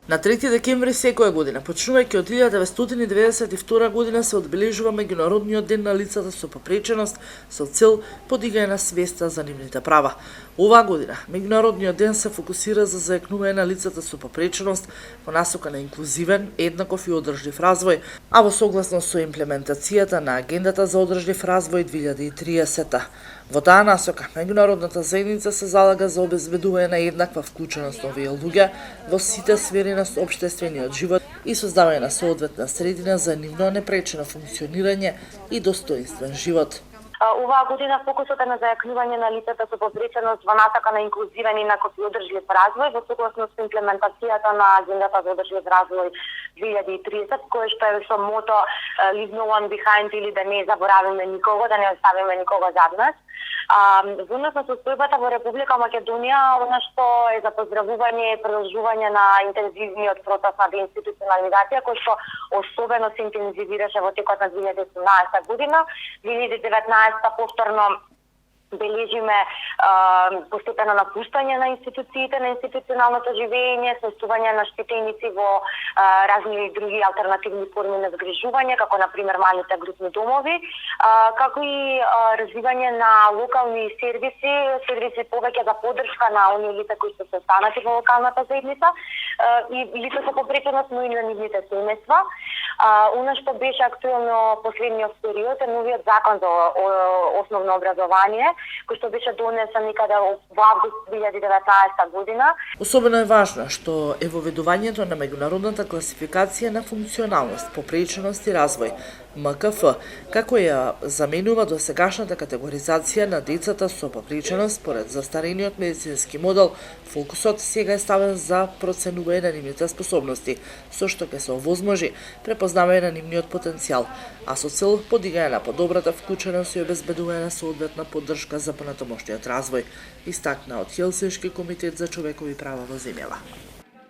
На 3 декември секоја година, почнувајќи од 1992 година, се одбележува Меѓународниот ден на лицата со попреченост со цел подигање на свеста за нивните права. Оваа година, Меѓународниот ден се фокусира за зајакнување на лицата со попреченост во насока на инклузивен, еднаков и одржлив развој, а во согласност со имплементацијата на Агендата за одржлив развој 2030. Во таа насока, меѓународната заедница се залага за обезбедување на еднаква вклученост на овие луѓе во сите сфери на општествениот живот и создавање на соодветна средина за нивно непречено функционирање и достоинствен живот. Оваа година фокусот е на зајакнување на лицата со попреченост во насока на инклузивен и еднаков и одржлив развој во согласност со имплементацијата на Агендата за одржлив развој 2030, кој што е со мото Leave no one behind, или да не заборавиме никого, да не оставиме никого зад нас. Во однос на состојбата во Република Македонија, она што е за поздравување е продолжување на интензивниот процес на деинституционализација, кој што особено се интензивираше во текот на 2018 година. 2019 повторно бележиме постепено напуштање на институциите, на институционалното живење, создавање на штетеници во разни други алтернативни форми на згрижување, како на пример малите групни домови, како и развивање на локални сервиси повеќе за поддршка на оние лица кои се останати во локалната заедница и лица со попреченост, но и на нивните семејства. Она што беше актуелно последниот период е новиот закон за основно образование, кој што беше донесен некаде во август 2019 година. Особено е важно што е воведувањето на меѓународната класификација на функционалност, попреченост и развој, МКФ, како ја заменува досегашната категоризација на децата со попреченост според застарениот медицински модел. Фокусот сега е ставен за проценување на нивните способности, со што ќе се овозможи препознавање на нивниот потенцијал, а со цел подигање на подобрата вклученост и обезбедување на соодветна поддршка за понатамошниот развој, истакна од Хелсиншки комитет за човекови права во земјава.